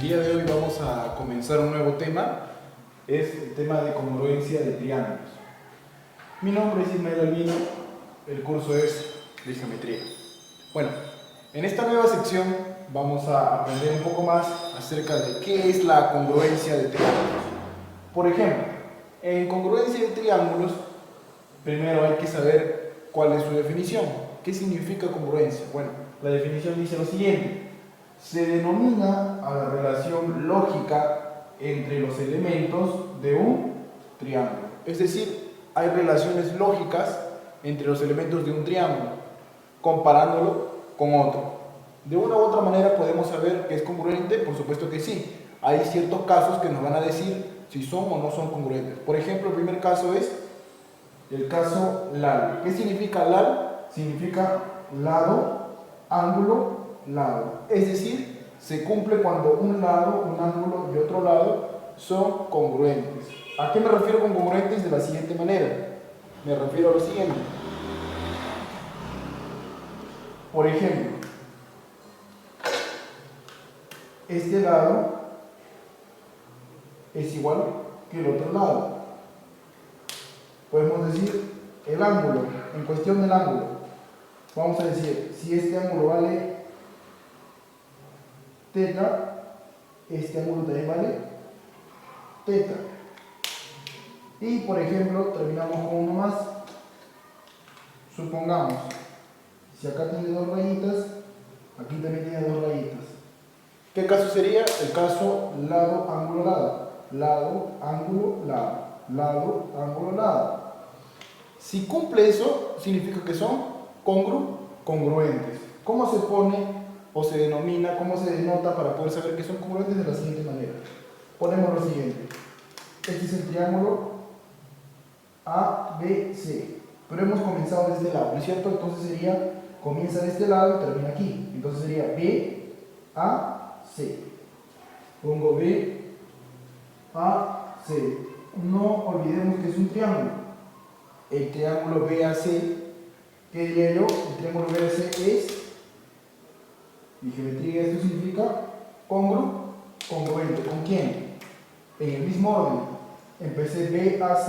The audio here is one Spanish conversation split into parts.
día de hoy vamos a comenzar un nuevo tema, es el tema de congruencia de triángulos. Mi nombre es Ismael Albino, el curso es de geometría. Bueno, en esta nueva sección vamos a aprender un poco más acerca de qué es la congruencia de triángulos. Por ejemplo, en congruencia de triángulos, primero hay que saber cuál es su definición. ¿Qué significa congruencia? Bueno, la definición dice lo siguiente: se denomina a la relación lógica entre los elementos de un triángulo. Es decir, hay relaciones lógicas entre los elementos de un triángulo, comparándolo con otro. De una u otra manera podemos saber que es congruente, por supuesto que sí. Hay ciertos casos que nos van a decir si son o no son congruentes. Por ejemplo, el primer caso es el caso LAL. ¿Qué significa LAL? Significa lado, ángulo, lado. Es decir, se cumple cuando un lado, un ángulo y otro lado son congruentes. ¿A qué me refiero con congruentes? De la siguiente manera. Me refiero a lo siguiente. Por ejemplo, este lado es igual que el otro lado. Podemos decir el ángulo, en cuestión del ángulo. Vamos a decir, si este ángulo vale teta, este ángulo también vale teta. Y por ejemplo, terminamos con uno más. Supongamos, si acá tiene dos rayitas, aquí también tiene dos rayitas. ¿Qué caso sería? El caso lado, ángulo, lado. Lado, ángulo, lado. Lado, ángulo, lado. Si cumple eso, significa que son congruentes. ¿Cómo se pone o se denomina, cómo se denota para poder saber que son congruentes? De la siguiente manera. Ponemos lo siguiente. Este es el triángulo ABC. Pero hemos comenzado de este lado, ¿no es cierto? Entonces sería, comienza de este lado y termina aquí. Entonces sería BAC. Pongo BAC. No olvidemos que es un triángulo. El triángulo BAC, ¿qué diría yo? El triángulo BAC es, en geometría esto significa congruente. ¿Con quién? En el mismo orden. Empecé BAC,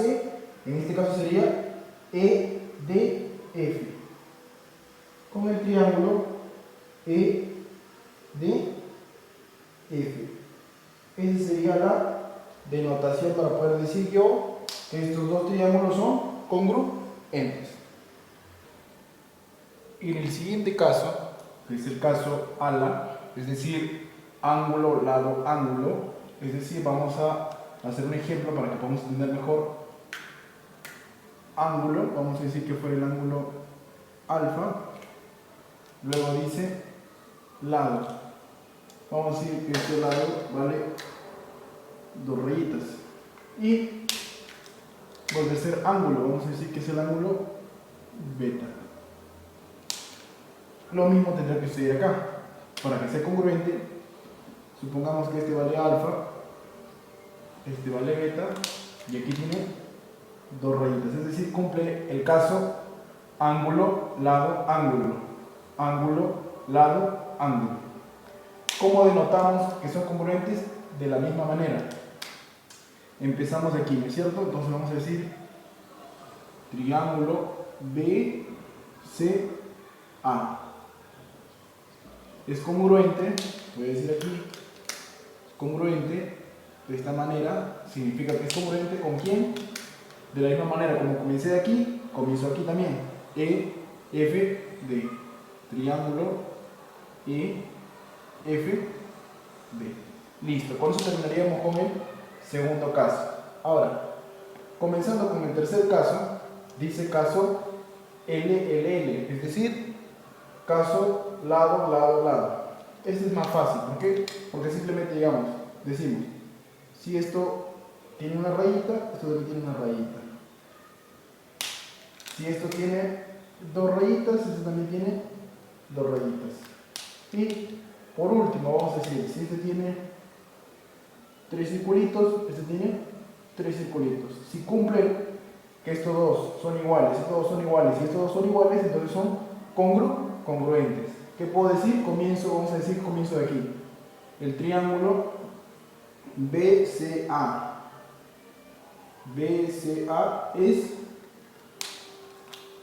en este caso sería EDF, con el triángulo EDF. Esa sería la denotación para poder decir yo que estos dos triángulos son congruentes. Y en el siguiente caso, que es el caso ALA, es decir, ángulo, lado, ángulo, es decir, vamos a hacer un ejemplo para que podamos entender mejor. Ángulo, vamos a decir que fue el ángulo alfa, luego dice lado, vamos a decir que este lado vale dos rayitas, y por el tercer ángulo vamos a decir que es el ángulo beta. Lo mismo tendrá que suceder acá, para que sea congruente. Supongamos que este vale alfa, este vale beta, y aquí tiene dos rayitas, es decir, cumple el caso ángulo, lado, ángulo, ángulo, lado, ángulo. ¿Cómo denotamos que son congruentes? De la misma manera. Empezamos de aquí, ¿no es cierto? Entonces vamos a decir triángulo BCA. Es congruente, voy a decir aquí, congruente de esta manera, significa que es congruente ¿con quién? De la misma manera, como comencé de aquí, comienzo aquí también. EFD. Triángulo EFD. Listo, con eso terminaríamos con el segundo caso. Ahora, comenzando con el tercer caso, dice caso LLL, es decir, caso lado, lado, lado. Este es más fácil, ¿por qué? Porque simplemente decimos, si esto tiene una rayita, esto también tiene una rayita. Si esto tiene dos rayitas, esto también tiene dos rayitas. Y por último, vamos a decir, si este tiene tres circulitos, este tiene tres circulitos. Si cumplen que estos dos son iguales, estos dos son iguales y estos dos son iguales, entonces son congruentes. ¿Qué puedo decir? Vamos a decir comienzo de aquí. El triángulo BCA. BCA es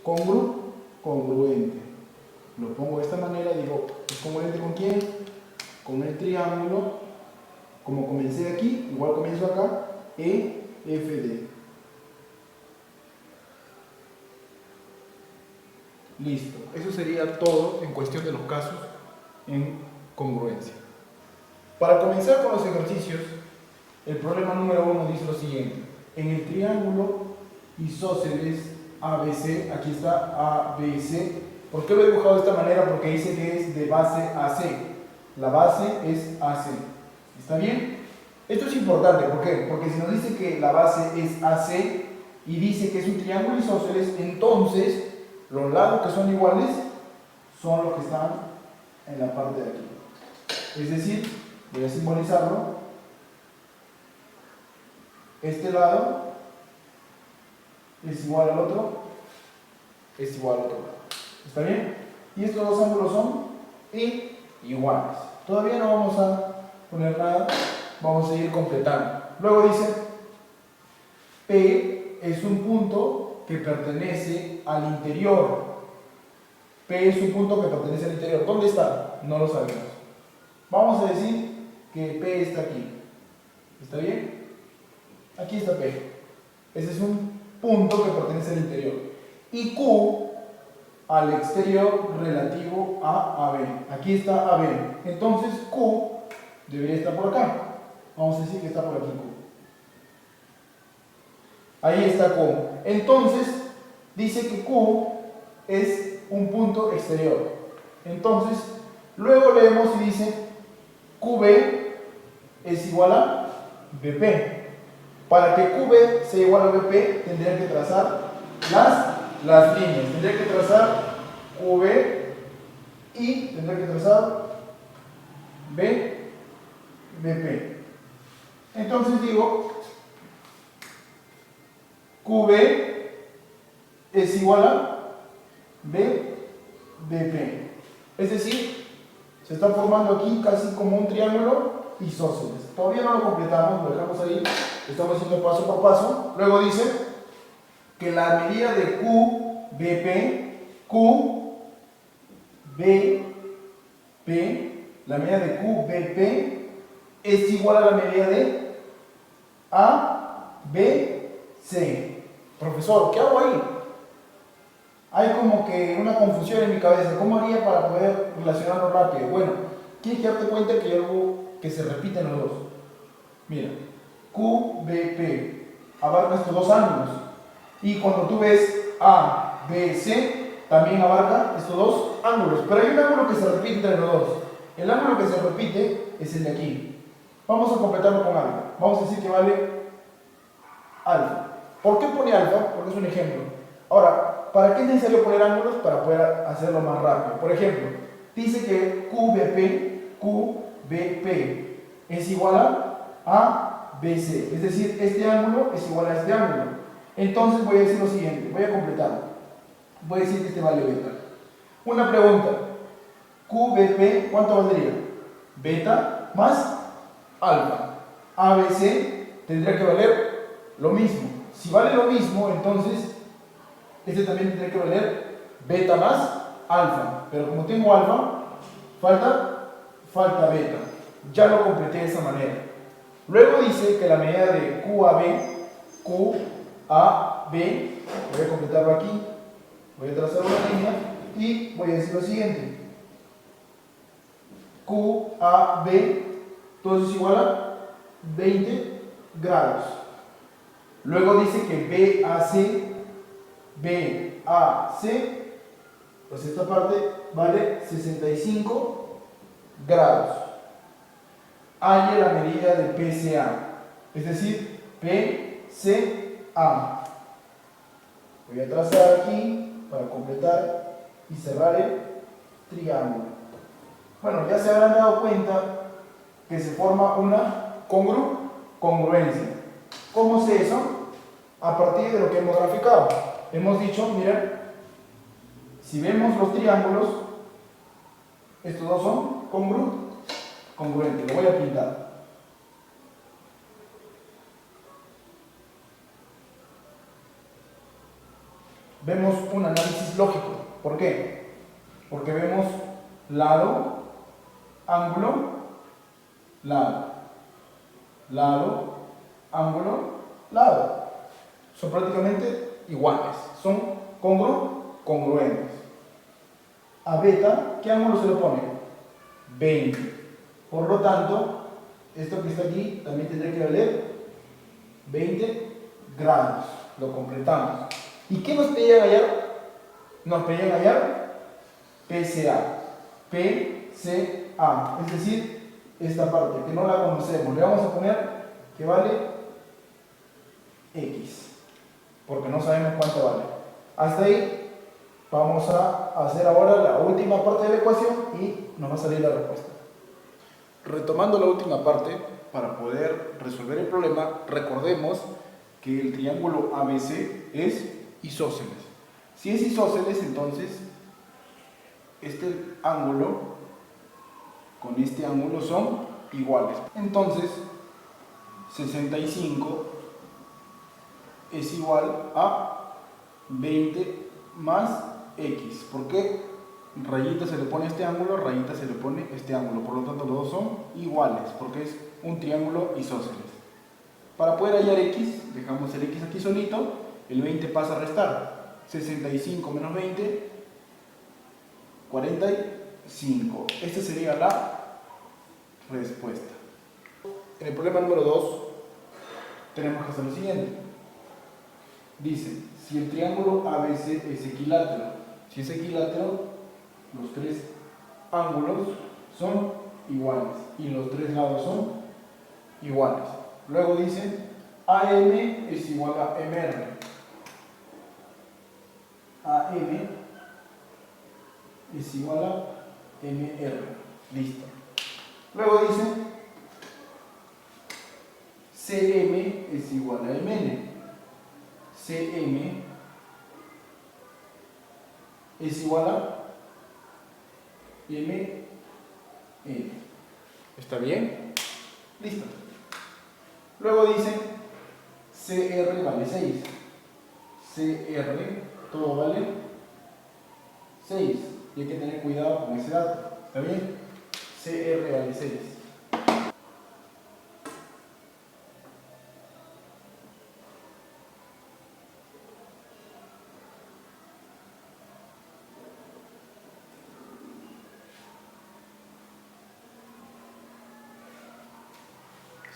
congruente. Lo pongo de esta manera, digo, ¿es congruente con quién? Con el triángulo. Como comencé aquí, igual comienzo acá, EFD. Listo. Eso sería todo en cuestión de los casos en congruencia. Para comenzar con los ejercicios, el problema número 1 dice lo siguiente. En el triángulo isósceles ABC, aquí está ABC. ¿Por qué lo he dibujado de esta manera? Porque dice que es de base a C. La base es AC. ¿Está bien? Esto es importante. ¿Por qué? Porque si nos dice que la base es AC y dice que es un triángulo isósceles, entonces los lados que son iguales son los que están en la parte de aquí. Es decir, voy a simbolizarlo. Este lado es igual al otro, es igual al otro lado. ¿Está bien? Y estos dos ángulos son iguales. Todavía no vamos a poner nada, vamos a ir completando. Luego dice, P es un punto que pertenece al interior. P es un punto que pertenece al interior. ¿Dónde está? No lo sabemos. Vamos a decir que P está aquí. ¿Está bien? Aquí está P. Ese es un punto que pertenece al interior. Y Q al exterior relativo a AB. Aquí está AB. Entonces Q debería estar por acá. Vamos a decir que está por aquí Q. Ahí está Q. Entonces dice que Q es un punto exterior. Entonces luego leemos y dice QB es igual a BP. Para que QB sea igual a BP tendría que trazar las líneas. Tendría que trazar QB y tendría que trazar BP. Entonces digo QB es igual a BP. Es decir, se está formando aquí casi como un triángulo isósceles. Todavía no lo completamos, lo dejamos ahí, estamos haciendo paso por paso. Luego dice que la medida de la medida de QBP es igual a la medida de ABC. Profesor, ¿qué hago ahí? Hay como que una confusión en mi cabeza. ¿Cómo haría para poder relacionarlo rápido? Bueno, tienes que darte cuenta que hay algo que se repite en los dos. Mira, QBP abarca estos dos ángulos. Y cuando tú ves ABC, también abarca estos dos ángulos. Pero hay un ángulo que se repite entre los dos. El ángulo que se repite es el de aquí. Vamos a completarlo con alfa. Vamos a decir que vale alfa. ¿Por qué pone alfa? Porque es un ejemplo. Ahora, ¿para qué es necesario poner ángulos? Para poder hacerlo más rápido. Por ejemplo, dice que QBP es igual a ABC. Es decir, este ángulo es igual a este ángulo. Entonces voy a decir lo siguiente, voy a completar. Voy a decir que este vale beta. Una pregunta. QBP, ¿cuánto valdría? Beta más alfa. ABC tendría que valer lo mismo. Si vale lo mismo, entonces este también tendría que valer beta más alfa. Pero como tengo alfa, falta beta. Ya lo completé de esa manera. Luego dice que la medida de QAB, voy a completarlo aquí, voy a trazar una línea y voy a decir lo siguiente. QAB, todo es igual a 20 grados. Luego dice que BAC, pues esta parte vale 65 grados. Halla la medida de PCA, es decir, PCA. Voy a trazar aquí para completar y cerrar el triángulo. Bueno, ya se habrán dado cuenta que se forma una congruencia. ¿Cómo sé eso? A partir de lo que hemos graficado. Hemos dicho, miren, si vemos los triángulos, estos dos son congruentes. Lo voy a pintar. vemos un análisis lógico. ¿Por qué? Porque vemos lado, ángulo, lado, lado, ángulo, lado. Son prácticamente iguales, son congruentes. A beta, ¿qué ángulo se le pone? 20. Por lo tanto, esto que está aquí también tendría que valer 20 grados. Lo completamos. ¿Y qué nos pedían hallar? Nos pedían hallar PCA. PCA. Es decir, esta parte que no la conocemos. Le vamos a poner que vale X. Porque no sabemos cuánto vale. Hasta ahí. Vamos a hacer ahora la última parte de la ecuación y nos va a salir la respuesta. Retomando la última parte, para poder resolver el problema, recordemos que el triángulo ABC es isósceles. Si es isósceles, entonces este ángulo con este ángulo son iguales. Entonces, 65 es igual a 20 más X. ¿Por qué? Rayita se le pone este ángulo, rayita se le pone este ángulo. Por lo tanto, los dos son iguales, porque es un triángulo isósceles. Para poder hallar X, dejamos el X aquí solito, el 20 pasa a restar. 65 menos 20, 45. Esta sería la respuesta. En el problema número 2, tenemos que hacer lo siguiente. Dice, si el triángulo ABC es equilátero, si es equilátero, los tres ángulos son iguales y los tres lados son iguales. Luego dice, AM es igual a MR. AM es igual a MR. Listo. Luego dice, CM es igual a MN. CM es igual a MN. ¿Está bien? Listo. Luego dice CR vale 6. CR, todo vale 6. Y hay que tener cuidado con ese dato. ¿Está bien? CR vale 6.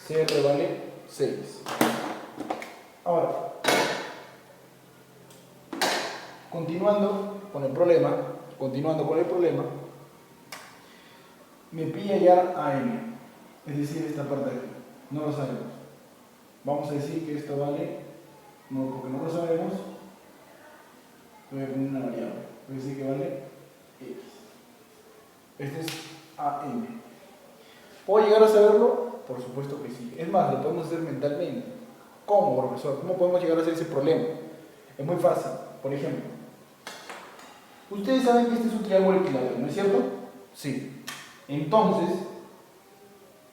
CR vale 6. Ahora, continuando con el problema, me pide hallar AM, es decir, esta parte de aquí. No lo sabemos. Vamos a decir que esto vale, no, porque no lo sabemos, voy a poner una variable. Voy a decir que vale X. Este es AM. ¿Puedo llegar a saberlo? Por supuesto que sí. Es más, lo podemos hacer mentalmente. ¿Cómo, profesor? ¿Cómo podemos llegar a hacer ese problema? Es muy fácil. Por ejemplo, ustedes saben que este es un triángulo equilátero, ¿no es cierto? Sí. Entonces,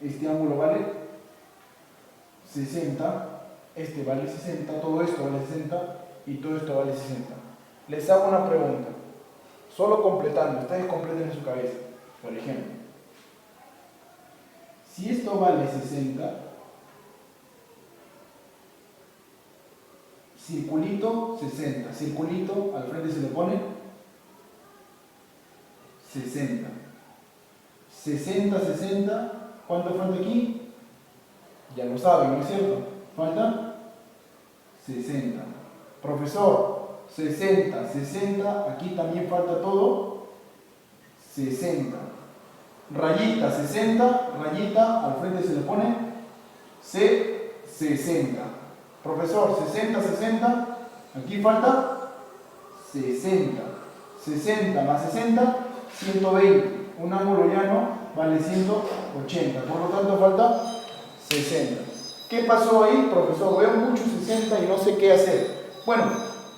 este ángulo vale 60, este vale 60, todo esto vale 60 y todo esto vale 60. Les hago una pregunta. Solo completando, ustedes completen en su cabeza. Por ejemplo, si esto vale 60, circulito 60, circulito al frente se le pone 60. 60, 60, ¿cuánto falta aquí? Ya lo saben, ¿no es cierto? Falta 60. Profesor, 60, 60, aquí también falta todo 60. Rayita 60, rayita al frente se le pone C60. Profesor, 60, 60, aquí falta 60. 60 más 60, 120. Un ángulo llano vale 180. Por lo tanto falta 60. ¿Qué pasó ahí, profesor? Veo mucho 60 y no sé qué hacer. Bueno,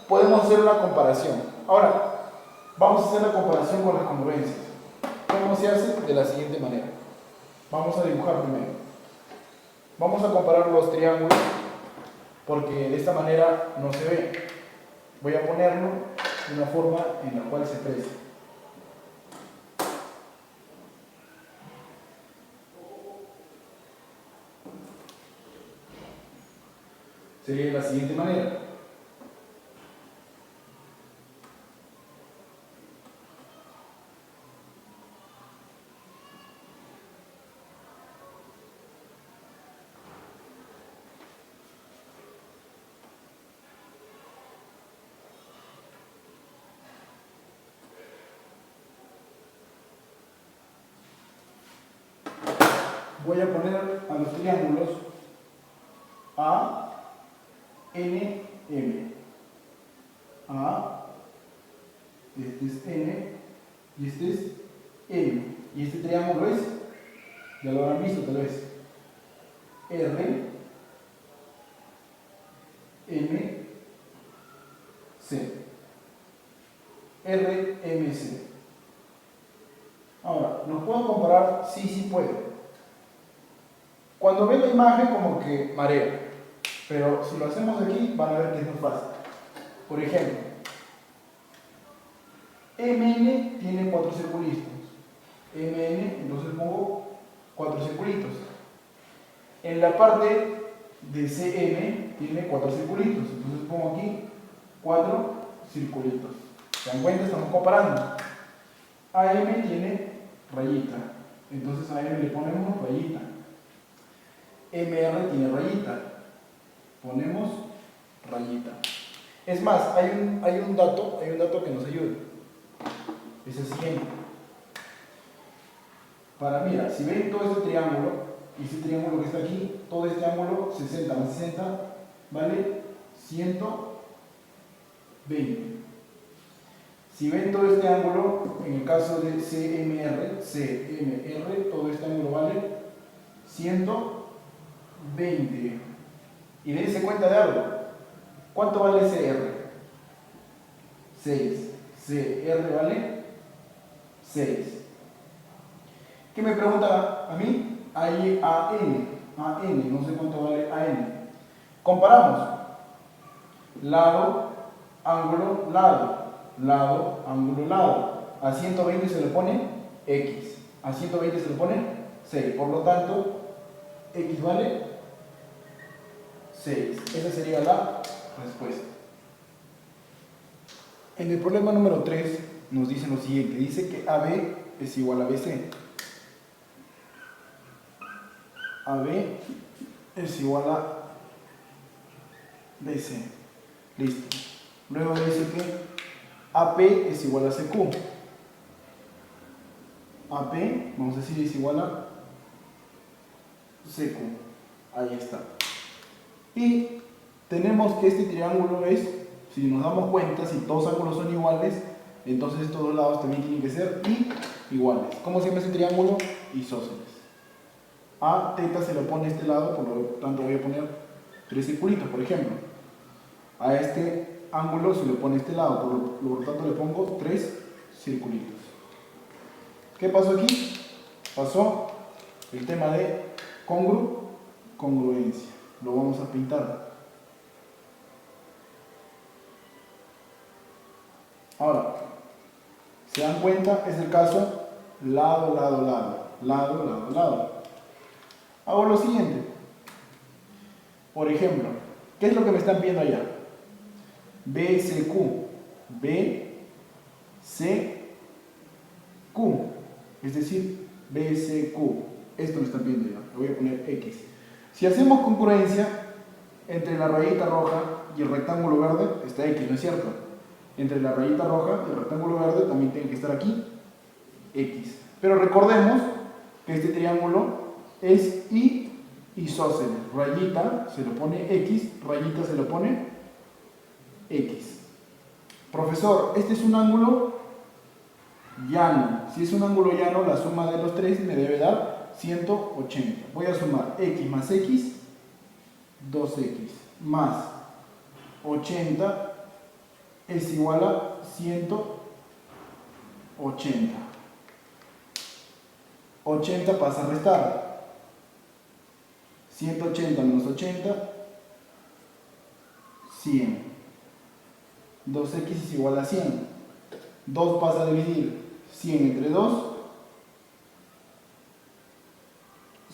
podemos hacer una comparación. Ahora, vamos a hacer la comparación con las congruencias. ¿Cómo se hace? De la siguiente manera. Vamos a dibujar primero. Vamos a comparar los triángulos porque de esta manera no se ve. Voy a ponerlo de una forma en la cual se expresa. Sería de la siguiente manera. Voy a poner a los triángulos A, N, M. A, este es N y este es M. Y este triángulo es, ya lo habrán visto tal vez, R, M, C. R, M, C. Ahora, ¿los puedo comparar? Sí, sí puedo. Cuando ven la imagen como que marea, pero si lo hacemos aquí van a ver que es muy fácil. Por ejemplo, MN tiene 4 circulitos. MN, entonces pongo 4 circulitos. En la parte de CM tiene 4 circulitos, entonces pongo aquí 4 circulitos. ¿Se dan cuenta? Estamos comparando. AM tiene rayita, entonces a M le ponemos rayita. MR tiene rayita, ponemos rayita. Es más, hay un dato que nos ayuda. Es el siguiente. Mira, si ven todo este triángulo, y este triángulo que está aquí, todo este ángulo, 60 más 60, vale 120. Si ven todo este ángulo, en el caso de CMR, todo este ángulo vale 120. Y dense cuenta de algo. ¿Cuánto vale CR? 6. CR vale 6. ¿Qué me pregunta a mí? Ahí AN, no sé cuánto vale AN. Comparamos. Lado, ángulo, lado. Lado, ángulo, lado. A 120 se le pone X. A 120 se le pone 6. Por lo tanto, X vale 6. Esa sería la respuesta. En el problema número 3 nos dice lo siguiente. Dice que AB es igual a BC. AB es igual a BC. Listo. Luego dice que AP es igual a CQ. AP, vamos a decir, es igual a CQ. Ahí está. Y tenemos que este triángulo es, si nos damos cuenta, si todos ángulos son iguales, entonces estos dos lados también tienen que ser iguales. ¿Cómo se llama ese triángulo? Isósceles. A teta se le pone a este lado, por lo tanto voy a poner 3 circulitos, por ejemplo. A este ángulo se le pone a este lado, por lo tanto le pongo 3 circulitos. ¿Qué pasó aquí? Pasó el tema de congruencia. Lo vamos a pintar. Ahora, ¿se dan cuenta? Es el caso lado, lado, lado, lado, lado, lado. Hago lo siguiente. Por ejemplo, ¿qué es lo que me están viendo allá? BCQ. BCQ. Es decir, BCQ. Esto me están viendo ya. Le voy a poner X. Si hacemos congruencia entre la rayita roja y el rectángulo verde, está X, ¿no es cierto? Entre la rayita roja y el rectángulo verde también tiene que estar aquí X. Pero recordemos que este triángulo es isósceles. Rayita se le pone X, rayita se le pone X. Profesor, este es un ángulo llano. Si es un ángulo llano, la suma de los tres me debe dar 180. Voy a sumar X más X, 2X, más 80 es igual a 180. 80 pasa a restar. 180 menos 80, 100. 2x es igual a 100. 2 pasa a dividir 100 entre 2,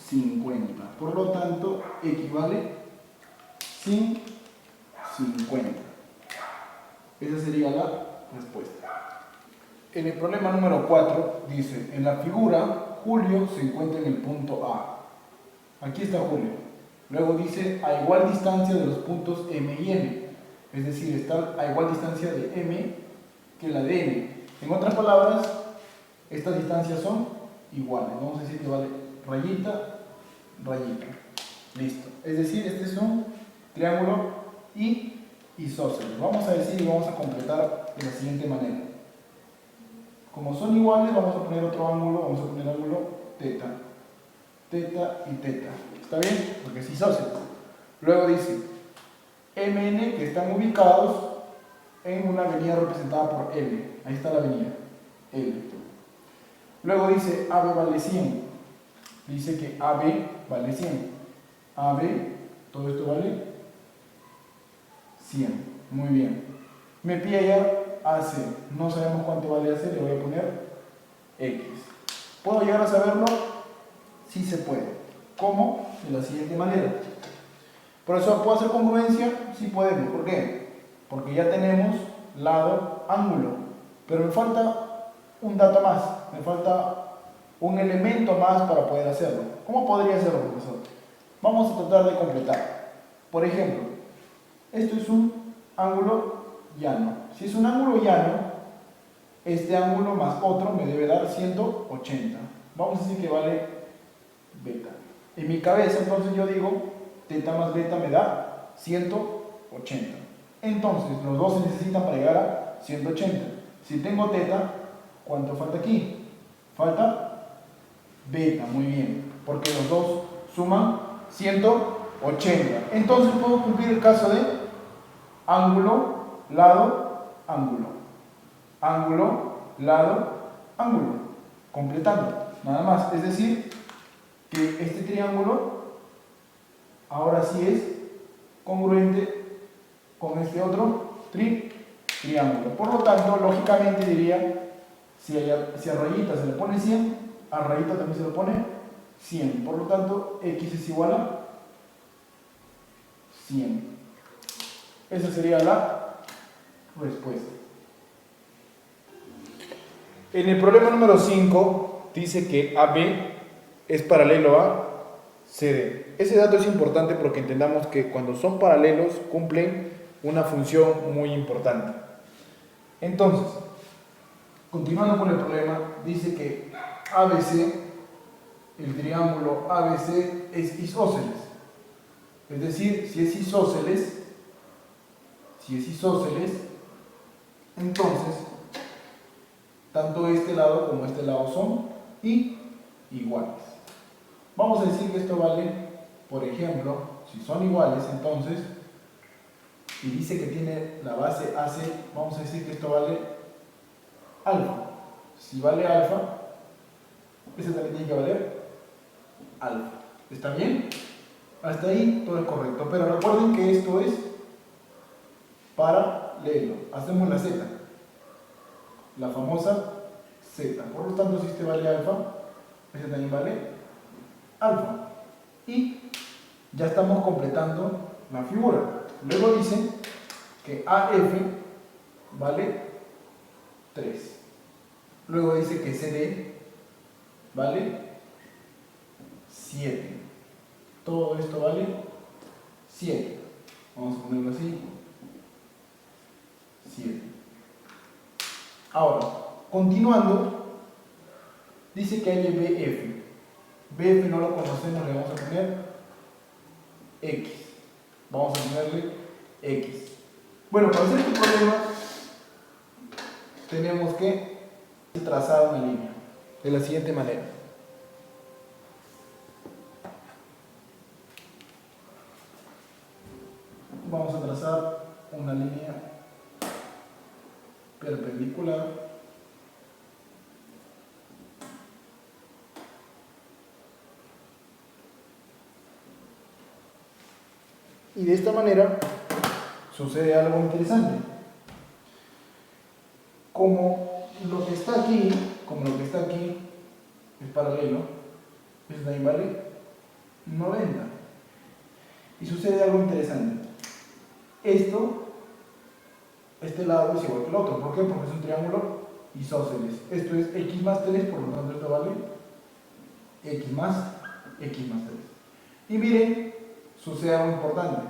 50. Por lo tanto, equivale 150. Esa sería la respuesta. En el problema número 4 dice, en la figura, Julio se encuentra en el punto A. Aquí está Julio. Luego dice, a igual distancia de los puntos M y N. Es decir, está a igual distancia de M que la de N. En otras palabras, estas distancias son iguales. Vamos a decir que vale rayita, rayita. Listo. Es decir, este es un triángulo isósceles. Vamos a decir y vamos a completar de la siguiente manera. Como son iguales, vamos a poner otro ángulo, vamos a poner ángulo teta. Teta y teta. ¿Está bien? Porque es isósceles. Luego dice, MN que están ubicados en una avenida representada por L. Ahí está la avenida, L. Luego dice AB vale 100. Dice que AB vale 100. AB, todo esto vale 100. Muy bien. Me pilla AC. No sabemos cuánto vale AC, le voy a poner X. ¿Puedo llegar a saberlo? Sí se puede. ¿Cómo? De la siguiente manera. Por eso, ¿puedo hacer congruencia? Sí podemos. ¿Por qué? Porque ya tenemos lado, ángulo. Pero me falta un dato más. Me falta un elemento más para poder hacerlo. ¿Cómo podría hacerlo, profesor? Vamos a tratar de completar. Por ejemplo, esto es un ángulo llano. Si es un ángulo llano, este ángulo más otro me debe dar 180. Vamos a decir que vale beta. En mi cabeza, entonces yo digo, teta más beta me da 180. Entonces, los dos se necesitan para llegar a 180. Si tengo teta, ¿cuánto falta aquí? Falta beta, muy bien, porque los dos suman 180. Entonces puedo cumplir el caso de ángulo, lado, ángulo. Ángulo, lado, ángulo. Completando, nada más. Es decir, que este triángulo ahora sí es congruente con este otro triángulo. Por lo tanto, lógicamente diría, si a rayita se le pone 100, a rayita también se le pone 100. Por lo tanto, X es igual a 100. Esa sería la respuesta. En el problema número 5 dice que AB es paralelo a CD. Ese dato es importante porque entendamos que cuando son paralelos cumplen una función muy importante. Entonces, continuando con el problema, dice que ABC, el triángulo ABC es isósceles. Es decir, si es isósceles, entonces tanto este lado como este lado son iguales. Vamos a decir que esto vale, por ejemplo, si son iguales, entonces, y dice que tiene la base AC, vamos a decir que esto vale alfa. Si vale alfa, ese también tiene que valer alfa. ¿Está bien? Hasta ahí todo es correcto. Pero recuerden que esto es paralelo. Hacemos la Z, la famosa Z. Por lo tanto, si este vale alfa, ese también vale alfa. Y ya estamos completando la figura. Luego dice que AF vale 3. Luego dice que CD vale 7. Todo esto vale 7. Vamos a ponerlo así. 7. Ahora, continuando, dice que hay BF. BF no lo conocemos, le vamos a poner X. Vamos a ponerle X. Bueno, para hacer este problema tenemos que trazar una línea de la siguiente manera. Vamos a trazar una línea perpendicular y de esta manera sucede algo interesante. como lo que está aquí es paralelo, eso también vale 90. Y sucede algo interesante. Este lado es igual que el otro. ¿Por qué? Porque es un triángulo isósceles. Esto es x más 3, por lo tanto esto vale x más 3. Y miren, sucede algo importante.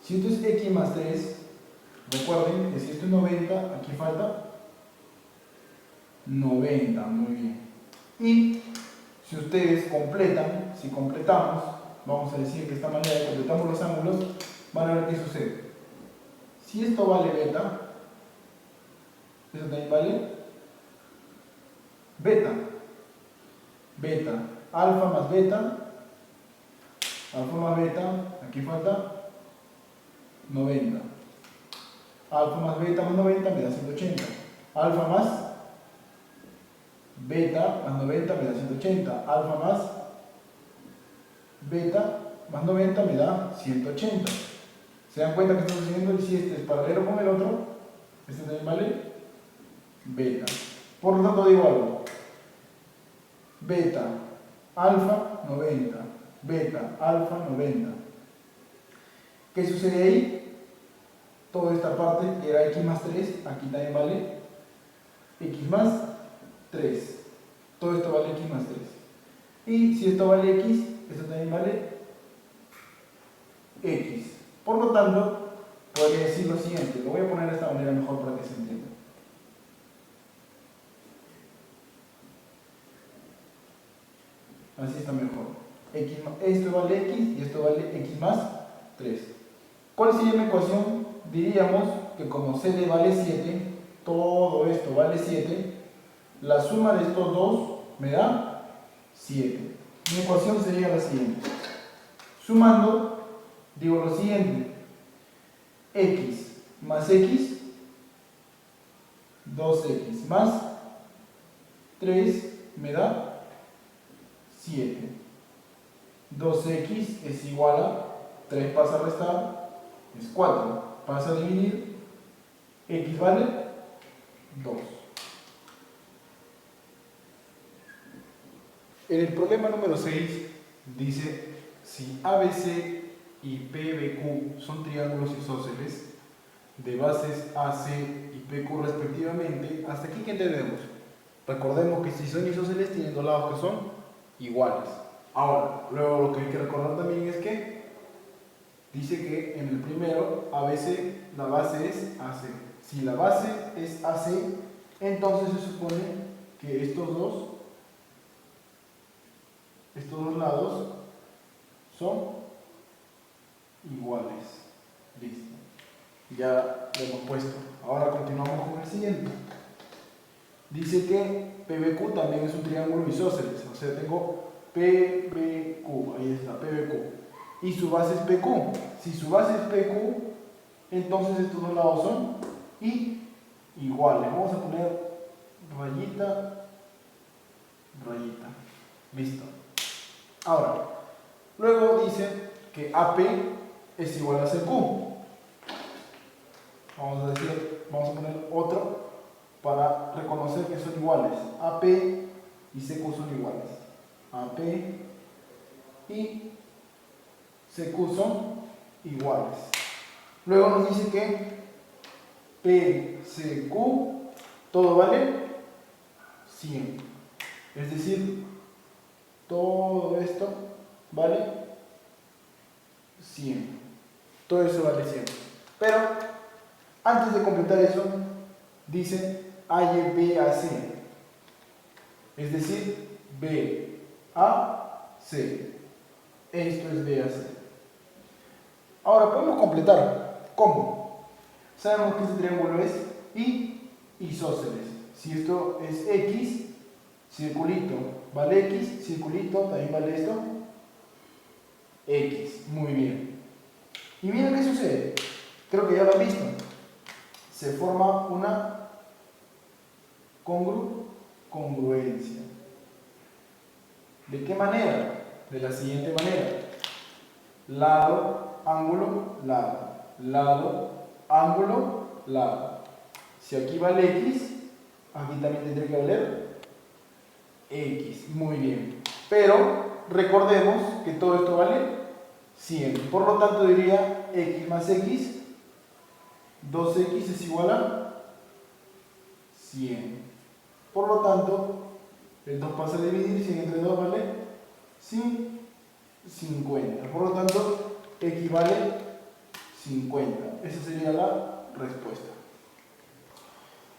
Si esto es x más 3, recuerden que si esto es 90, aquí falta 90, muy bien. Y si ustedes si completamos, vamos a decir que de esta manera completamos los ángulos, van a ver qué sucede. Si esto vale beta, esto también vale beta. Beta, alfa más beta, aquí falta 90. Alfa más beta más 90 me da 180. Alfa más beta más 90 me da 180. Alfa más beta más 90 me da 180. ¿Se dan cuenta que estamos haciendo? Si este es paralelo con el otro, este también vale beta. Por lo tanto digo algo. Beta, alfa, 90. Beta, alfa, 90. ¿Qué sucede ahí? Toda esta parte que era x más 3, aquí también vale x más 3. Todo esto vale x más 3. Y si esto vale x, esto también vale x. Por lo tanto, podría decir lo siguiente. Lo voy a poner de esta manera mejor para que se entienda. Así está mejor. Esto vale x y esto vale x más 3. ¿Cuál sería mi ecuación? Diríamos que como CD vale 7, todo esto vale 7, la suma de estos dos me da 7. Mi ecuación sería la siguiente. Sumando, digo lo siguiente. X más x, 2x más 3 me da 7. 2x es igual a 3 pasa a restar, es 4. Pasa a dividir, x vale 2. En el problema número 6 dice, si ABC y PBQ son triángulos isósceles de bases AC y PQ respectivamente, ¿hasta aquí qué entendemos? Recordemos que si son isósceles tienen dos lados que son iguales. Ahora, luego lo que hay que recordar también es que dice que en el primero ABC la base es AC. Si la base es AC, entonces se supone que estos dos lados son iguales. Listo. Ya lo hemos puesto. Ahora continuamos con el siguiente. Dice que PBQ también es un triángulo isósceles. O sea, tengo PBQ. Ahí está, PBQ. Y su base es PQ. Si su base es PQ, entonces estos dos lados son iguales. Vamos a poner rayita, rayita. Listo. Ahora, luego dice que AP es igual a CQ. Vamos a poner otro para reconocer que son iguales. AP y CQ son iguales. AP y CQ son iguales. Luego nos dice que PCQ todo vale 100. Es decir, todo esto vale 100. Todo eso vale 100. Pero antes de completar eso, dice AYBAC. Es decir, BAC. Esto es BAC. Ahora podemos completar. ¿Cómo? Sabemos que este triángulo es isósceles. Si esto es X, circulito vale X, circulito también vale esto, X. Muy bien. Y miren qué sucede. Creo que ya lo han visto. Se forma una congruencia. ¿De qué manera? De la siguiente manera. Lado, ángulo, lado. Lado, ángulo, lado. Si aquí vale X, aquí también tendría que valer x. Muy bien. Pero recordemos que todo esto vale 100. Por lo tanto diría x más x, 2x es igual a 100. Por lo tanto, el 2 pasa a dividir, 100 entre 2 vale 50. Por lo tanto, x vale 50. Esa sería la respuesta.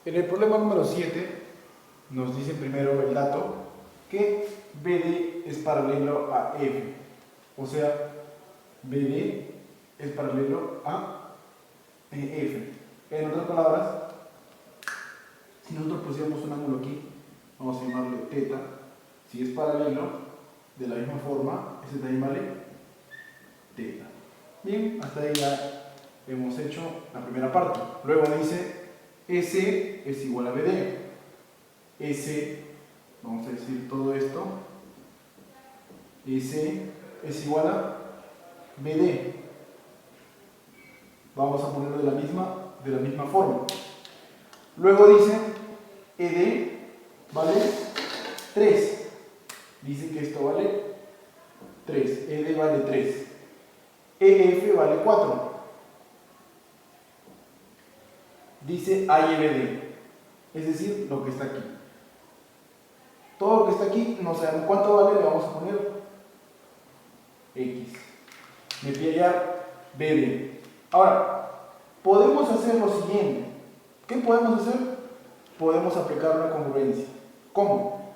En el problema número 7 nos dice primero el dato que BD es paralelo a F. O sea, BD es paralelo a F. En otras palabras, si nosotros pusiéramos un ángulo aquí, vamos a llamarle θ, si es paralelo, de la misma forma, ese también vale θ. Bien, hasta ahí ya hemos hecho la primera parte. Luego dice S es igual a BD. S, vamos a decir todo esto, S es igual a BD. Vamos a ponerlo de la misma forma. Luego dice ED vale 3. Dice que esto vale 3. ED vale 3. EF vale 4. Dice AYBD, es decir, lo que está aquí. Todo lo que está aquí, no sabemos cuánto vale, le vamos a poner X. Me pide hallar BD. Ahora, podemos hacer lo siguiente. ¿Qué podemos hacer? Podemos aplicar una congruencia. ¿Cómo?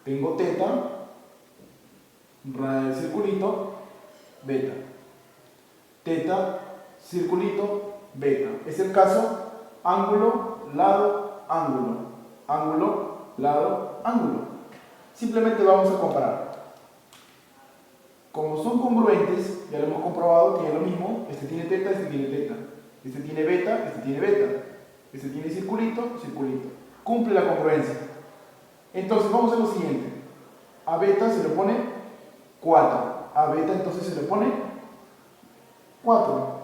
Tengo θ, radio circulito, beta. Θ, circulito, beta. Es el caso ángulo, lado, ángulo. Ángulo, lado, ángulo. Simplemente vamos a comparar. Como son congruentes, ya lo hemos comprobado, tiene lo mismo. Este tiene θ, este tiene θ. Este tiene beta, este tiene beta. Este tiene circulito, circulito. Cumple la congruencia. Entonces vamos a lo siguiente. A beta se le pone 4. A beta entonces se le pone 4.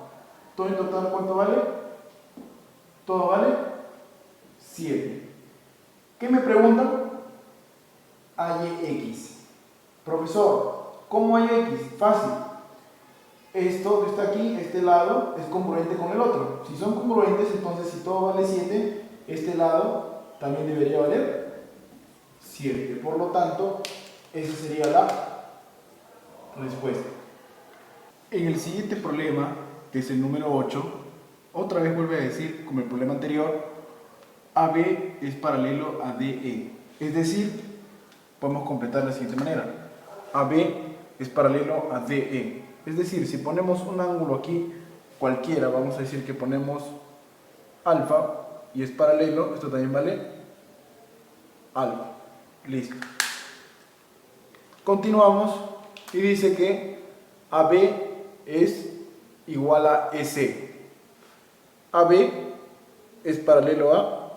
Todo en total, ¿cuánto vale? Todo vale 7. ¿Qué me preguntan? Hay X. Profesor, ¿cómo hay X? Fácil. Esto que está aquí, este lado, es congruente con el otro. Si son congruentes, entonces si todo vale 7, este lado también debería valer 7. Por lo tanto, esa sería la respuesta. En el siguiente problema, que es el número 8, otra vez vuelve a decir, como el problema anterior, AB es paralelo a DE. Es decir, podemos completar de la siguiente manera. AB es paralelo a DE. Es decir, si ponemos un ángulo aquí, cualquiera, vamos a decir que ponemos alfa y es paralelo, esto también vale alfa. Listo. Continuamos y dice que AB es igual a EC. AB es paralelo a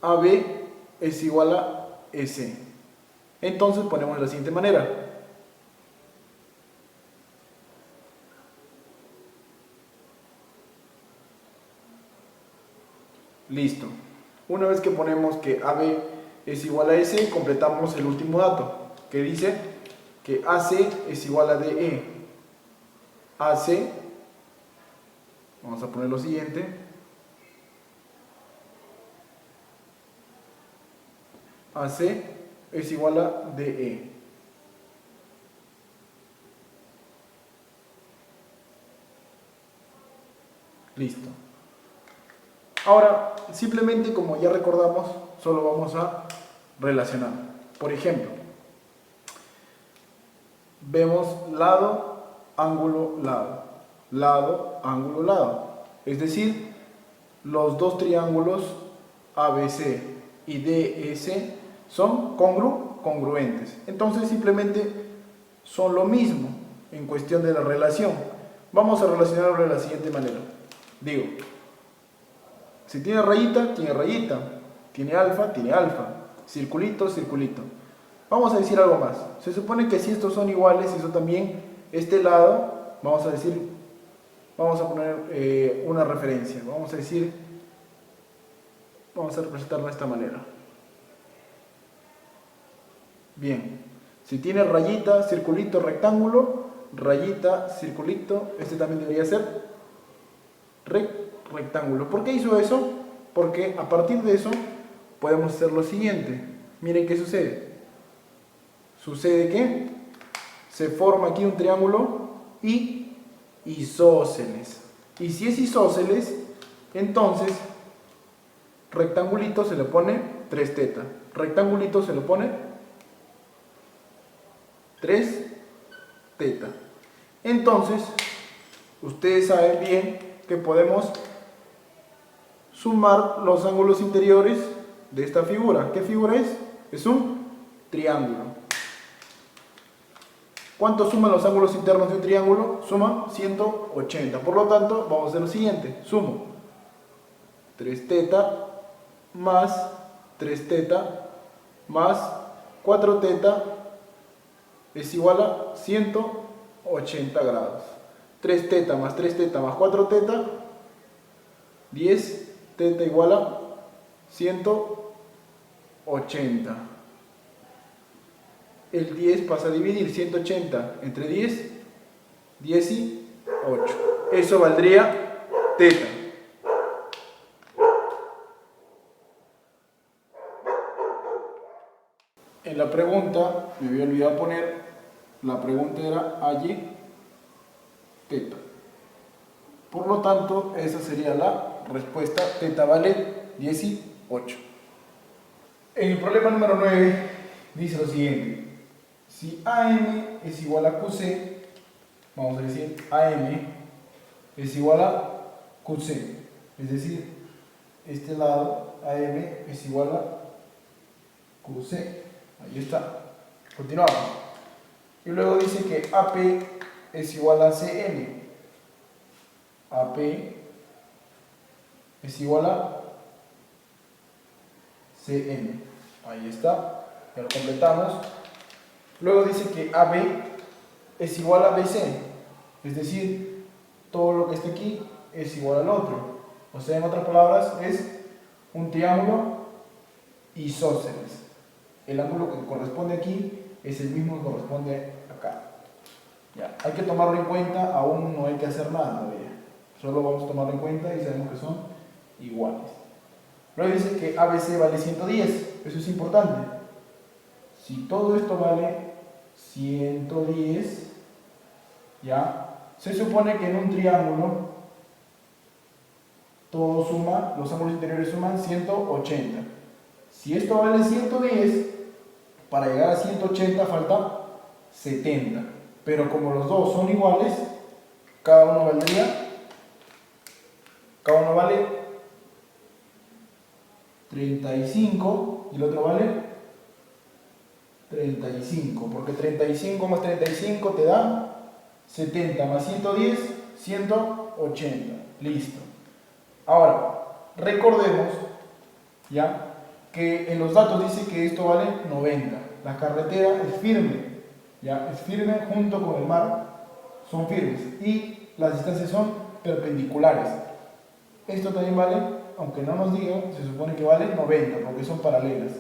AB es igual a EC. Entonces ponemos de la siguiente manera. Listo. Una vez que ponemos que AB es igual a EC, completamos el último dato, que dice que AC es igual a DE. AC, vamos a poner lo siguiente. AC es igual a DE. Listo. Ahora, simplemente como ya recordamos, solo vamos a relacionar. Por ejemplo, vemos lado, ángulo, lado. Lado, ángulo, lado. Es decir, los dos triángulos ABC y DEC son congruentes. Entonces simplemente son lo mismo en cuestión de la relación. Vamos a relacionarlo de la siguiente manera. Digo, si tiene rayita, tiene rayita. Tiene alfa, tiene alfa. Circulito, circulito. Vamos a decir algo más. Se supone que si estos son iguales, eso también, este lado, vamos a decir, vamos a poner una referencia. Vamos a decir vamos a representarlo de esta manera. Bien, si tiene rayita, circulito, rectángulo, rayita, circulito, este también debería ser rectángulo. ¿Por qué hizo eso? Porque a partir de eso podemos hacer lo siguiente. Miren qué sucede. Sucede que se forma aquí un triángulo isósceles. Y si es isósceles, entonces rectangulito se le pone 3 teta. Rectangulito se le pone 3 teta. Entonces, ustedes saben bien que podemos sumar los ángulos interiores de esta figura. ¿Qué figura es? Es un triángulo. ¿Cuánto suman los ángulos internos de un triángulo? Suman 180. Por lo tanto, vamos a hacer lo siguiente. Sumo 3 teta más 3 teta más 4 teta es igual a 180 grados. 3 teta más 3 teta más 4 teta, 10 teta igual a 180. El 10 pasa a dividir 180 entre 10, 18. Eso valdría teta. En la pregunta, me había olvidado poner, la pregunta era allí teta. Por lo tanto, esa sería la respuesta. Teta vale 18. En el problema número 9 dice lo siguiente. Si AM es igual a QC, vamos a decir AM es igual a QC. Es decir, este lado AM es igual a QC. Ahí está. Continuamos. Y luego dice que AP es igual a CM. AP es igual a CM. Ahí está. Ya lo completamos. Luego dice que AB es igual a BC. Es decir, todo lo que esté aquí es igual al otro. O sea, en otras palabras, es un triángulo isósceles. El ángulo que corresponde aquí es el mismo que corresponde acá. Ya, hay que tomarlo en cuenta, aún no hay que hacer nada todavía. Solo vamos a tomarlo en cuenta y sabemos que son iguales. Luego dice que ABC vale 110, eso es importante. Si todo esto vale 110, ya, se supone que en un triángulo todo suma, los ángulos interiores suman 180. Si esto vale 110, para llegar a 180 falta 70. Pero como los dos son iguales, cada uno vale 35 y el otro vale 35, porque 35 más 35 te da 70 más 110, 180. Listo. Ahora, recordemos ya que en los datos dice que esto vale 90. La carretera es firme, ya es firme junto con el mar, son firmes y las distancias son perpendiculares. Esto también vale, aunque no nos diga, se supone que vale 90 porque son paralelas.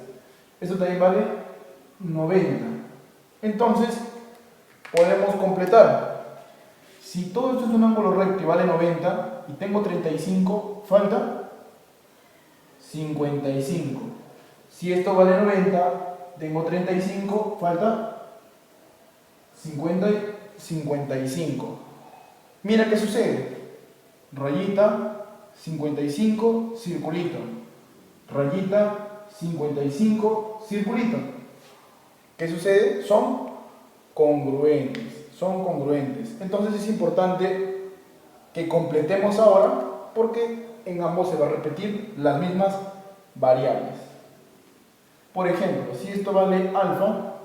Esto también vale 90. Entonces, podemos completar. Si todo esto es un ángulo recto y vale 90 y tengo 35, falta 55. Si esto vale 90, tengo 35, falta 55. Mira qué sucede. Rayita, 55, circulito. Rayita, 55, circulito. ¿Qué sucede? Son congruentes. Entonces es importante que completemos ahora porque en ambos se va a repetir las mismas variables. Por ejemplo, si esto vale alfa,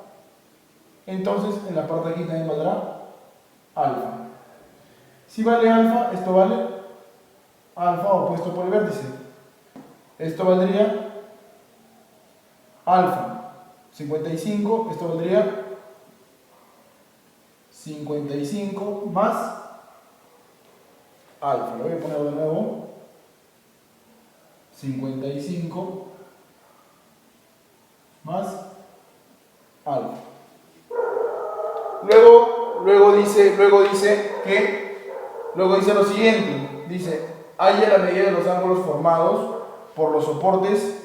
entonces en la parte de aquí también valdrá alfa. Si vale alfa, esto vale alfa opuesto por el vértice. Esto valdría alfa. 55, esto valdría 55 más alfa. Lo voy a poner de nuevo. 55 más alfa. Luego dice lo siguiente, dice, halla la medida de los ángulos formados por los soportes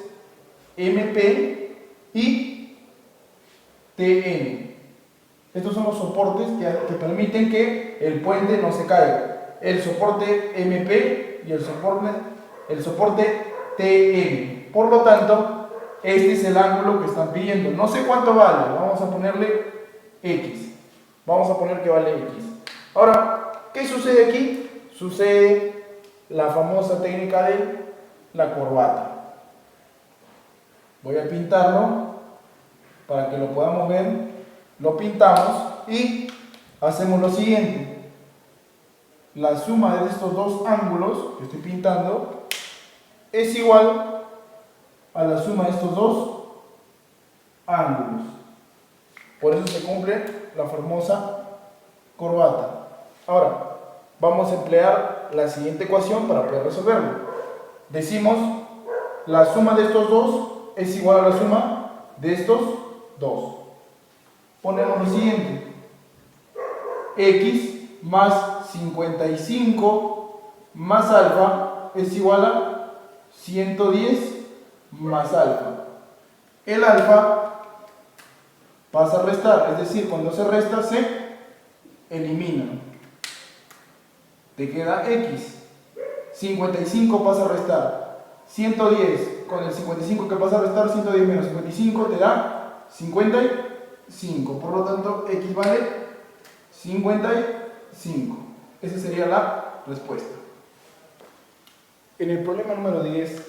MP y TN. Estos son los soportes que permiten que el puente no se caiga. El soporte MP y el soporte TN. Por lo tanto, este es el ángulo que están pidiendo. No sé cuánto vale, vamos a ponerle X. Vamos a poner que vale X. Ahora, ¿qué sucede aquí? Sucede la famosa técnica de la corbata. Voy a pintarlo para que lo podamos ver. Lo pintamos y hacemos lo siguiente. La suma de estos dos ángulos que estoy pintando es igual a la suma de estos dos ángulos. Por eso se cumple la famosa corbata. Ahora, vamos a emplear la siguiente ecuación para poder resolverlo. Decimos, la suma de estos dos es igual a la suma de estos dos. Ponemos lo siguiente. X más 55 más alfa es igual a 110 más alfa. El alfa pasa a restar, es decir, cuando se resta se elimina. Te queda X. 55 pasa a restar. 110, con el 55 que pasa a restar, 110 menos 55 te da 55. Por lo tanto, X vale 55. Esa sería la respuesta. En el problema número 10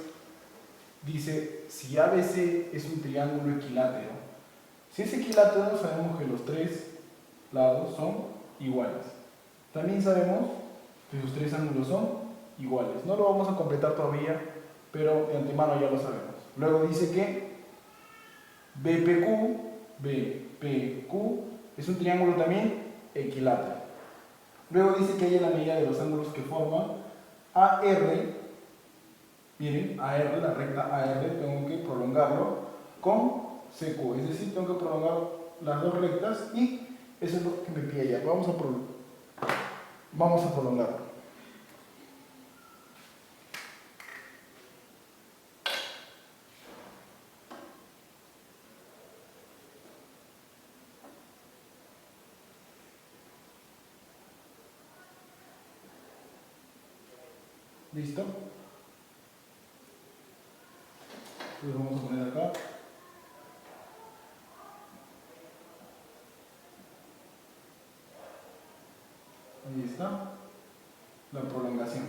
dice, si ABC es un triángulo equilátero, si es equilátero sabemos que los tres lados son iguales. También sabemos que sus tres ángulos son iguales. No lo vamos a completar todavía, pero de antemano ya lo sabemos. Luego dice que BPQ es un triángulo también equilátero. Luego dice que haya la medida de los ángulos que forman AR. Miren, AR, la recta AR, tengo que prolongarlo con CQ, es decir, tengo que prolongar las dos rectas y eso es lo que me pide allá. Vamos a prolongarlo. ¿Listo? Entonces vamos a poner acá. Ahí está la prolongación.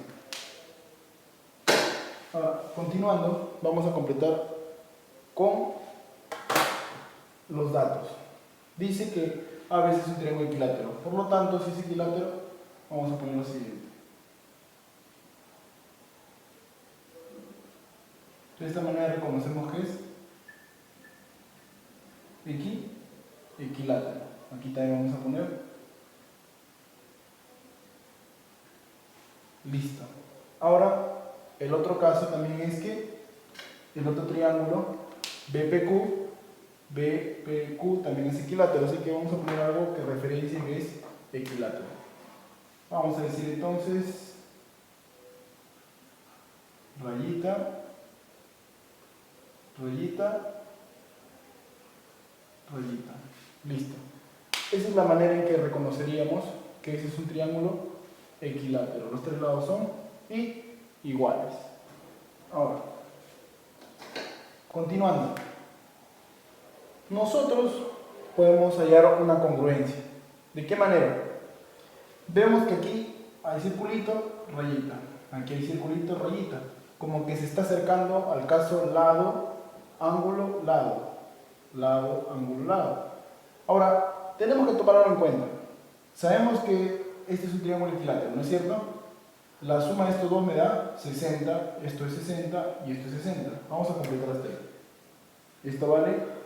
Ahora, continuando, vamos a completar con los datos. Dice que a veces es un triángulo equilátero. Por lo tanto, si es equilátero, vamos a poner lo siguiente. De esta manera reconocemos que es equilátero. Aquí también vamos a poner. Listo. Ahora, el otro caso también es que el otro triángulo BPQ también es equilátero, así que vamos a poner algo que referencie que es equilátero. Vamos a decir entonces rayita, rayita, rayita. Listo. Esa es la manera en que reconoceríamos que ese es un triángulo equilátero. Los tres lados son iguales. Ahora, continuando. Nosotros podemos hallar una congruencia. ¿De qué manera? Vemos que aquí hay circulito, rayita. Aquí hay circulito, rayita. Como que se está acercando al caso lado, ángulo, lado. Lado, ángulo, lado. Ahora, tenemos que tomarlo en cuenta. Sabemos que este es un triángulo equilátero, ¿no es cierto? La suma de estos dos me da 60, esto es 60 y esto es 60. Vamos a completar hasta ahí. Esto vale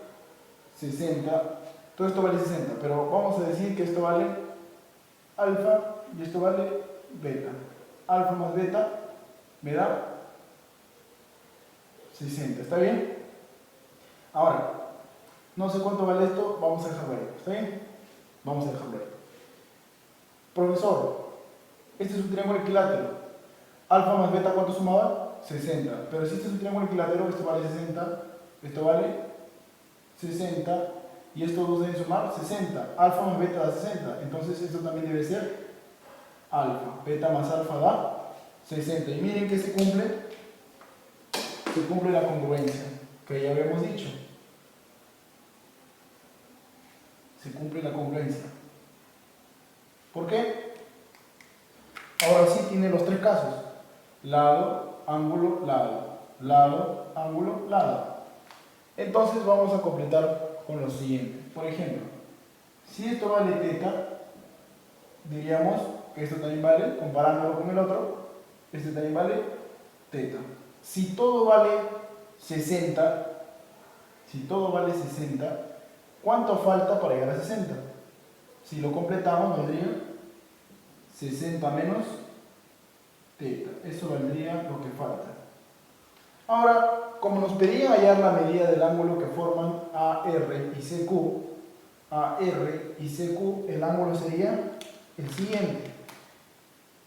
60, todo esto vale 60, pero vamos a decir que esto vale alfa y esto vale beta. Alfa más beta me da 60, ¿está bien? Ahora, no sé cuánto vale esto, vamos a dejarlo ahí, ¿está bien? Vamos a dejarlo ahí. Profesor, este es un triángulo equilátero. Alfa más beta, ¿cuánto sumaba? 60. Pero si este es un triángulo equilátero, esto vale 60, esto vale 60, y estos dos deben sumar 60. Alfa más beta da 60, entonces esto también debe ser alfa. Beta más alfa da 60. Y miren que se cumple la congruencia, que ya habíamos dicho. Se cumple la congruencia. ¿Por qué? Ahora sí tiene los tres casos. Lado, ángulo, lado. Lado, ángulo, lado. Entonces vamos a completar con lo siguiente. Por ejemplo, si esto vale teta, diríamos que esto también vale, comparándolo con el otro, este también vale teta. Si todo vale 60, ¿cuánto falta para llegar a 60? Si lo completamos, valdría 60 menos teta. Eso valdría lo que falta. Ahora, como nos pedían hallar la medida del ángulo que forman AR y CQ, el ángulo sería el siguiente.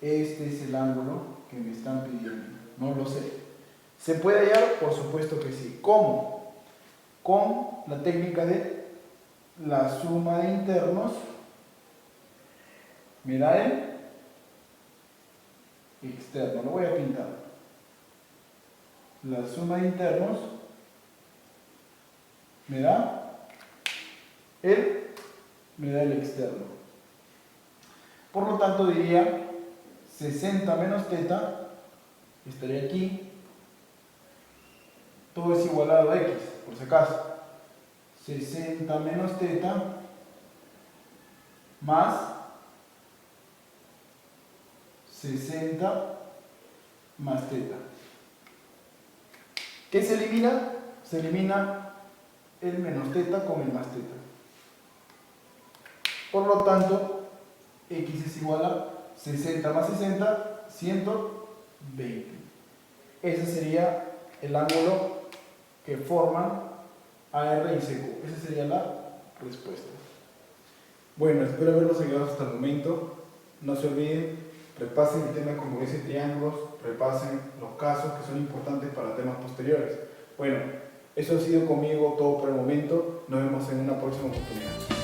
Este es el ángulo que me están pidiendo. No lo sé. ¿Se puede hallar? Por supuesto que sí. ¿Cómo? Con la técnica de la suma de internos. Me da el externo. Lo voy a pintar. La suma de internos me da el externo. Por lo tanto diría 60 menos teta, estaría aquí. Todo es igualado a x, por si acaso. 60 menos teta más 60 más teta. ¿Qué se elimina? Se elimina el menos teta con el más teta. Por lo tanto, x es igual a 60 más 60, 120. Ese sería el ángulo que forman AR y CQ. Esa sería la respuesta. Bueno, espero haberlos ayudado hasta el momento. No se olviden, repasen el tema de congruencia de triángulos, repasen los casos que son importantes para temas posteriores. Bueno, eso ha sido conmigo todo por el momento. Nos vemos en una próxima oportunidad.